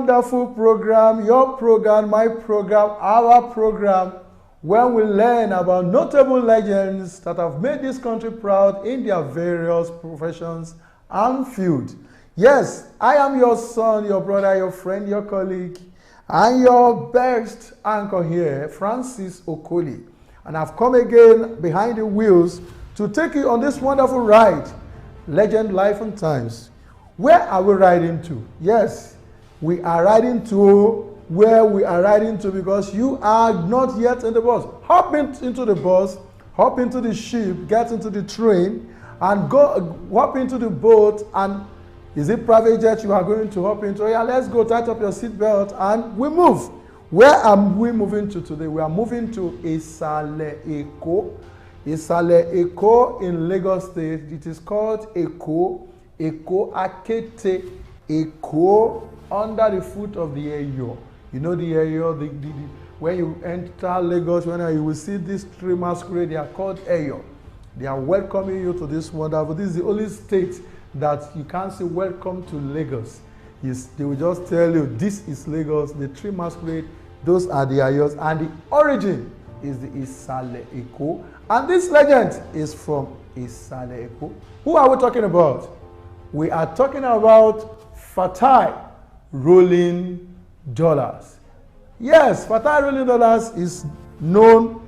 wonderful program, your program, my program, our program, where we learn about notable legends that have made this country proud in their various professions and fields. Yes, I am your son, your brother, your friend, your colleague, and your best anchor here, Francis Okoli. And I've come again behind the wheels to take you on this wonderful ride, Legend Life and Times. Where are we riding to? Yes, we are riding to where we are riding to because you are not yet in the bus. Hop into the bus, hop into the ship, get into the train, and go hop into the boat. And is it private jet you are going to hop into? Yeah, let's go, tighten up your seatbelt, and we move. Where are we moving to today? We are moving to Isale Eko. Isale Eko in Lagos State. It is called Eko. Eko Akete Eko, under the foot of the Eyo. You know the Eyo, when you enter Lagos, when you will see these three masquerades, they are called Eyo. They are welcoming you to this wonderful. This is the only state that you can't say welcome to Lagos. They will just tell you this is Lagos, the three masquerades, those are the Eyos, and the origin is the Isale Eko. And this legend is from Isale Eko. Who are we talking about? We are talking about Fatai rolling dollars. Yes, Fatai rolling dollars is known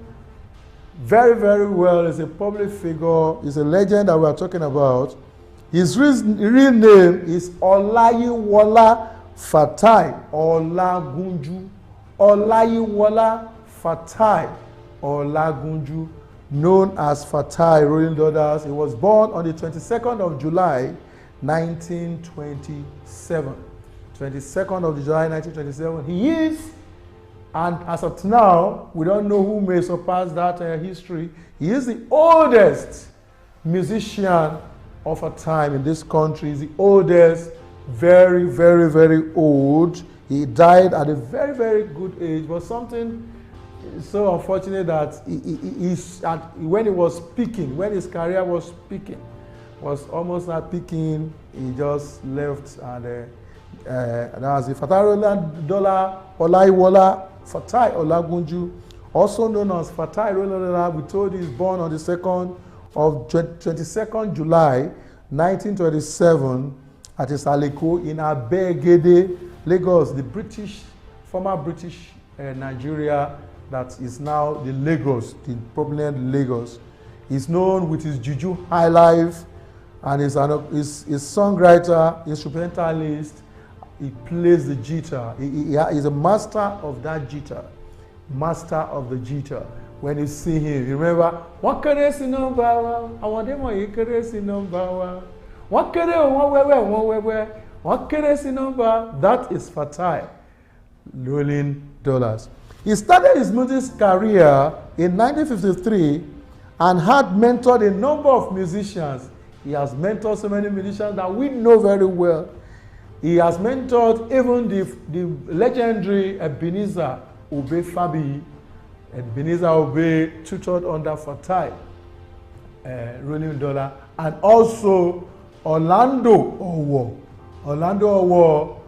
very, very well as a public figure. He's a legend that we are talking about. His real name is Olayiwola Fatai Olagunju. Olayiwola Fatai Olagunju, known as Fatai rolling dollars. He was born on the 22nd of July 1927. 22nd of July 1927. He is, and as of now, we don't know who may surpass that history. He is the oldest musician of a time in this country. He's the oldest, very, very, very old. He died at a very, very good age, but something so unfortunate that when he was peaking, when his career was peaking, was almost not peaking, he just left, and that was the Fatai rolling dollar Olayiwola Fatai Olagunju, also known as Fatai rolling dollar. We told you he's born on the 22nd July 1927 at Isale Eko in Abegede, Lagos, the former British Nigeria that is now the Lagos, the prominent Lagos. He's known with his Juju high life, and he's songwriter, instrumentalist. He plays the guitar. He is a master of that guitar, master of the guitar. When you see him, you remember, what can I see number? I want them on you can see number. What can I what can I see number? That is Fatai rolling dollars. He started his music career in 1953 and had mentored a number of musicians. He has mentored so many musicians that we know very well. He has mentored even the legendary Ebenezer Obey Fabi. Ebenezer Obey tutored under Fatai rolling dollar, and also Orlando Owo. Orlando Owo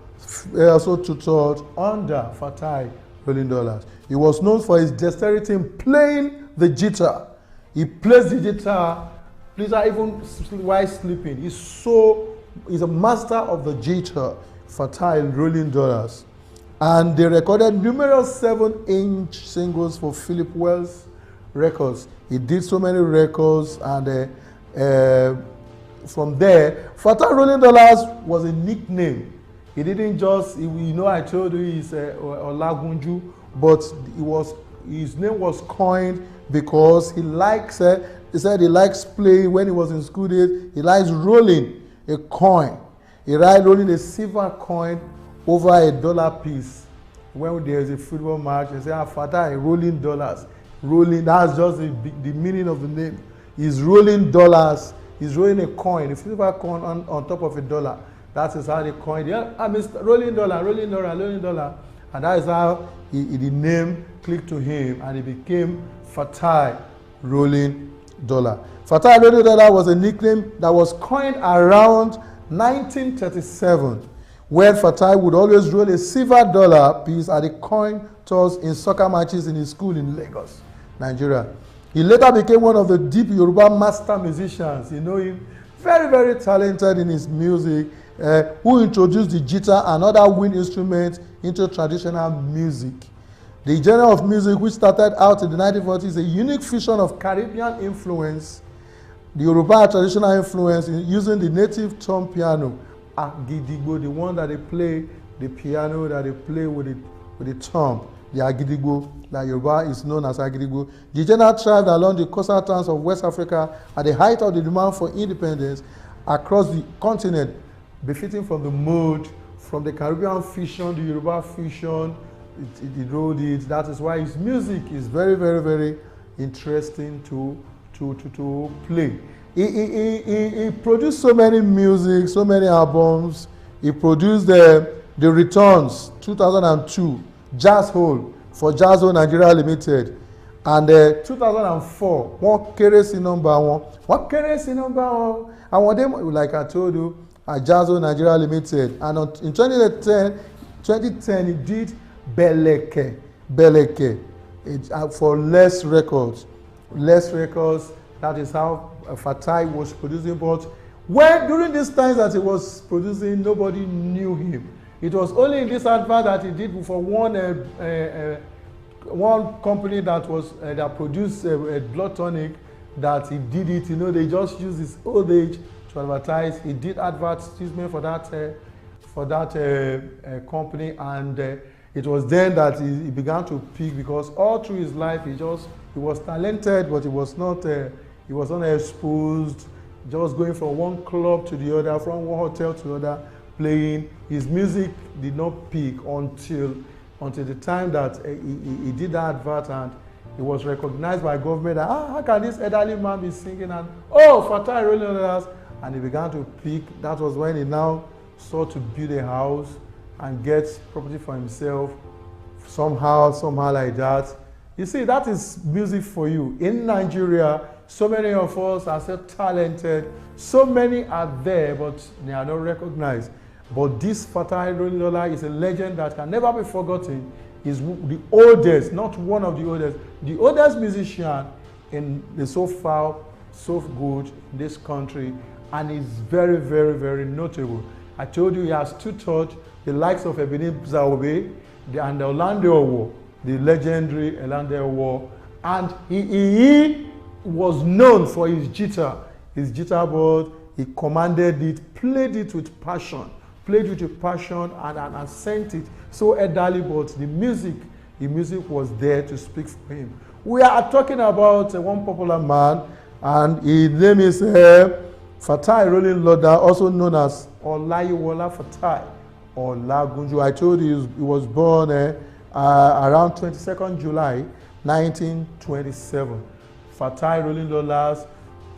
also tutored under Fatai rolling dollars. He was known for his dexterity in playing the guitar. He plays the guitar, even while sleeping. He's a master of the guitar, Fatai rolling dollars. And they recorded numerous 7-inch singles for Philip Wells Records. He did so many records, and from there, Fatai rolling dollars was a nickname. He didn't just, I told you he's Olagunju, but his name was coined because he said he likes playing when he was in school days. He likes rolling a coin. He likes rolling a silver coin over $1 piece. When there is a football match, they say, Fatai rolling dollars. Rolling, that's just the meaning of the name. He's rolling dollars. He's rolling a coin, a silver coin on top of $1. That is how they coined it. Mr. Rolling dollar, rolling dollar, rolling dollar. And that is how the name clicked to him, and he became Fatai rolling dollar. Fatai rolling dollar was a nickname that was coined around 1937 when Fatai would always roll a silver dollar piece at the coin toss in soccer matches in his school in Lagos, Nigeria. He later became one of the deep Yoruba master musicians. You know him, very, very talented in his music, who introduced the guitar and other wind instruments into traditional music. The genre of music, which started out in the 1940s, is a unique fusion of Caribbean influence, the Yoruba traditional influence in using the native tone piano, agidigbo, the one that they play, the piano that they play with the thumb, the agidigbo, that Yoruba is known as agidigbo. The genre thrived along the coastal towns of West Africa at the height of the demand for independence across the continent, befitting from the mode, from the Caribbean fusion, the Yoruba fusion. It rode it. That is why his music is very, very, very interesting to play. He produced so many music, so many albums. He produced the Returns 2002, Jazz Hole for Jazz Hole Nigeria Limited, and 2004 wọ́n kéré sí number one, and one day, like I told you, Jazz Hole Nigeria Limited, and in 2010 he did Beleke for Less Records. That is how Fatai was producing. But when during these times that he was producing, nobody knew him. It was only in this advert that he did for one company that was that produced a blood tonic, that he did it. You know, they just used his old age to advertise. He did advertisement for that company, and it was then that he began to peak, because all through his life he was talented, but he was not exposed, just going from one club to the other, from one hotel to the other, playing. His music did not peak until the time that he did that advert, and he was recognized by government that, how can this elderly man be singing, and Fatai rolling others, and he began to peak. That was when he now sought to build a house and get property for himself, somehow like that. You see, that is music for you. In Nigeria, so many of us are so talented, so many are there, but they are not recognized. But this Fatai Rolling is a legend that can never be forgotten. He's the oldest, not one of the oldest musician in the so far, so good in this country, and is very, very, very notable. I told you he has tutored the likes of Ebenezer Obey and Orlando Owo, the legendary Orlando Owo, and he was known for his guitar board. He commanded it, played it with passion, and sent it so elderly, but the music was there to speak for him. We are talking about one popular man, and his name is Fatai Rolling Loda, also known as Olayiwola Fatai or Lagunju. I told you he was born around 22nd July 1927. Fatai Rolling Loda's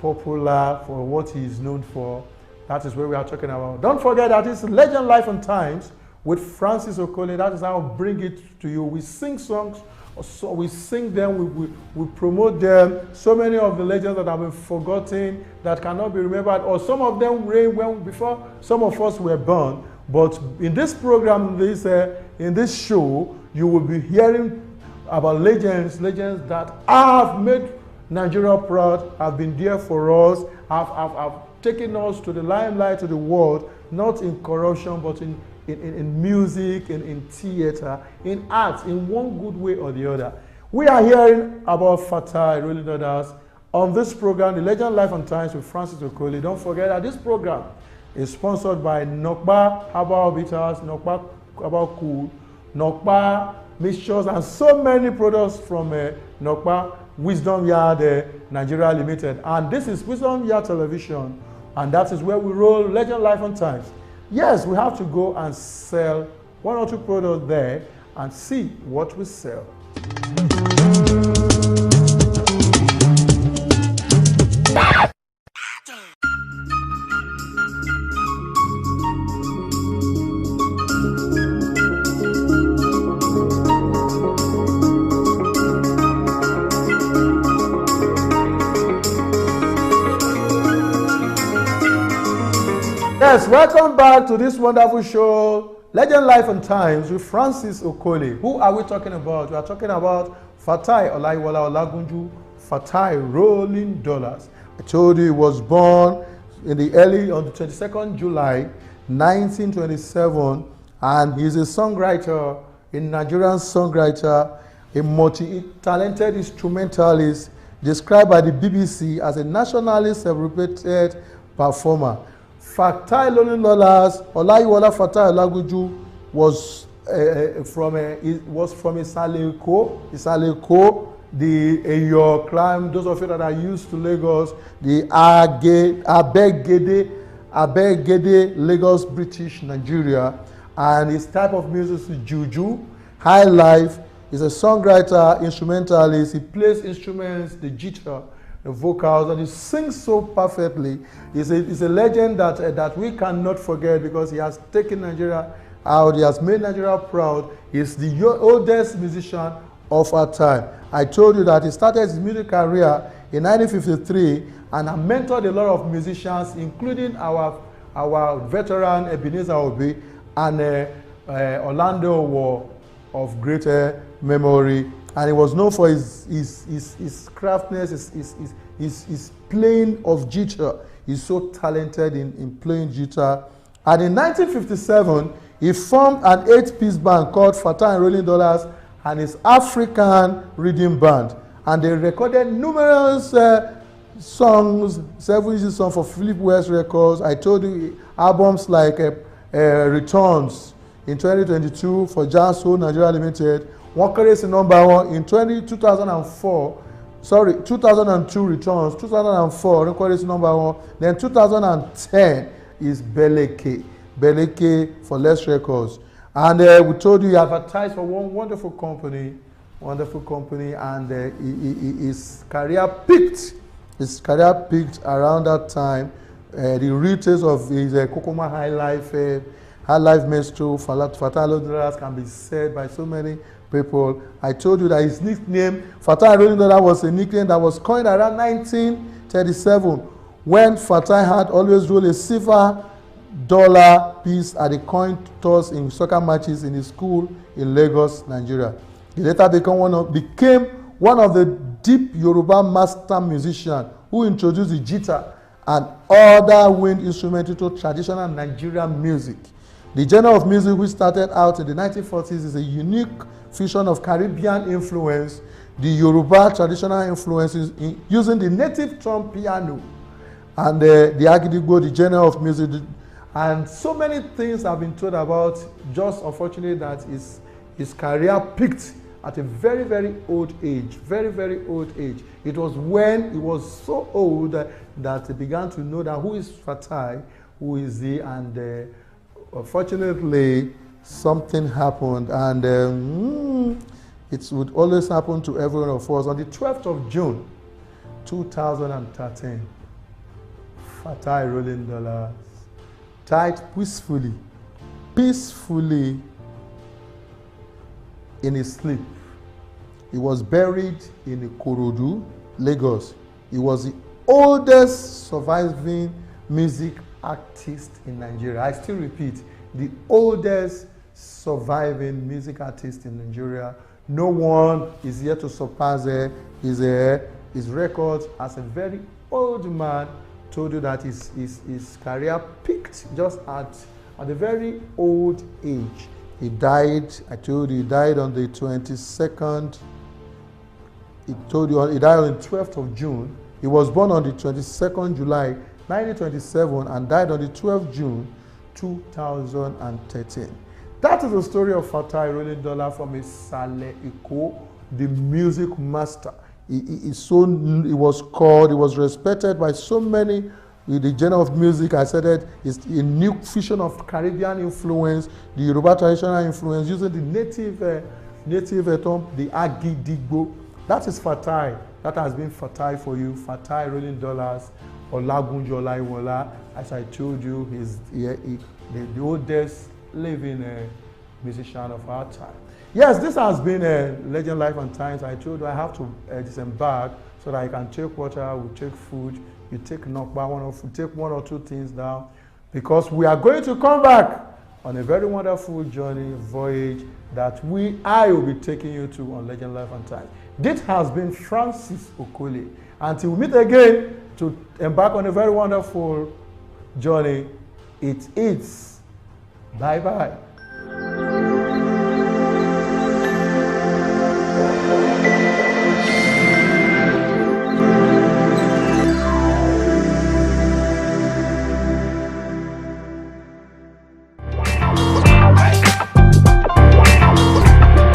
popular for what he is known for. That is where we are talking about. Don't forget that it's Legend Life and Times with Francis Okole. That is how I bring it to you. We sing songs, so we sing them, we promote them. So many of the legends that have been forgotten, that cannot be remembered, or some of them reigned well before some of us were born. But in this program, in this show, you will be hearing about legends that have made Nigeria proud, have been there for us, have taken us to the limelight of the world, not in corruption, but in music, in theater, in art, in one good way or the other. We are hearing about Fatai Rolling Others on this program, The Legend Life and Times with Francis Okole. Don't forget that this program is sponsored by Nokpa Herbal Bitters, Nokpa Herbal Cool, Nokpa Mixtures, and so many products from Nokpa Wisdom Yard Nigeria Limited. And this is Wisdom Yard Television, and that is where we roll Legend Life and Times. Yes, we have to go and sell one or two products there and see what we sell. Yes, welcome back to this wonderful show, Legend Life and Times with Francis Okoli. Who are we talking about? We are talking about Fatai Olaiwola Olagunju, Fatai Rolling Dollars. I told you he was born on the 22nd July 1927, and he's a songwriter, a Nigerian songwriter, a multi-talented instrumentalist, described by the BBC as a nationally celebrated performer. Fatai Rolling Dollars, Olaiwola Fatai Olagunju was from Isaleko, the Eyo clan. Those of you that are used to Lagos, the Abegede, Lagos, British, Nigeria, and his type of music is juju, high life. He's a songwriter, instrumentalist. He plays instruments, the guitar, the vocals, and he sings so perfectly. He's a legend that we cannot forget because he has taken Nigeria out. He has made Nigeria proud. He's the oldest musician of our time. I told you that he started his music career in 1953 and has mentored a lot of musicians, including our veteran Ebenezer Obi and Orlando War of greater memory. And he was known for his craftness, his playing of guitar. He's so talented in playing guitar. And in 1957, he formed an 8-piece band called Fatai Rolling Dollars and his African Rhythm Band. And they recorded numerous songs, several songs for Philip West Records. I told you albums like Returns in 2022 for Jazz Soul Nigeria Limited. One currency number one in 2002 Returns, 2004 currency number one, then 2010 is Beleke for Less Records. And we told you he advertised for one wonderful company, and his career peaked around that time. The retails of his Kokoma High Life Maestro, Fatai Rolling Dollars can be said by so many people. I told you that his nickname, Fatai Rolling Dollars, was a nickname that was coined around 1937 when Fatai had always rolled a silver dollar piece at the coin toss in soccer matches in his school in Lagos, Nigeria. He later became one of the deep Yoruba master musicians who introduced the guitar and other wind instruments into traditional Nigerian music. The genre of music which started out in the 1940s is a unique fusion of Caribbean influence, the Yoruba traditional influences using the native drum piano, and the Agidigbo, the genre of music. And so many things have been told about. Just unfortunately that his career peaked at a very, very old age. Very, very old age. It was when he was so old that he began to know that who is Fatai, who is he, and unfortunately something happened, and it would always happen to every one of us. On the 12th of June 2013, Fatai Rolling Dollars died peacefully in his sleep. He was buried in Ikorodu, Lagos. He was the oldest surviving music artist in Nigeria. I still repeat, the oldest surviving music artist in Nigeria. No one is yet to surpass his records. As a very old man, told you that his career peaked just at a very old age. He died, I told you, he died on the 22nd. He died on the 12th of June. He was born on the 22nd July 1927 and died on the 12th June 2013. That is the story of Fatai Rolling Dollars from Isale Eko, the music master. He was respected by so many. With the genre of music, I said that is a new fusion of Caribbean influence, the Yoruba traditional influence, using the native term, the Agidigbo. That is Fatai. That has been Fatai for you. Fatai Rolling Dollars, Olagunju Olaiwola. As I told you, he's the oldest living musician of our time. Yes, this has been Legend Life and Times. I told you I have to disembark so that I can take water, we take food, you take knockback, take one or two things down. because we are going to come back on a very wonderful journey, voyage that I will be taking you to on Legend Life and Times. This has been Francis Okoli. Until we meet again to embark on a very wonderful journey, it is bye-bye.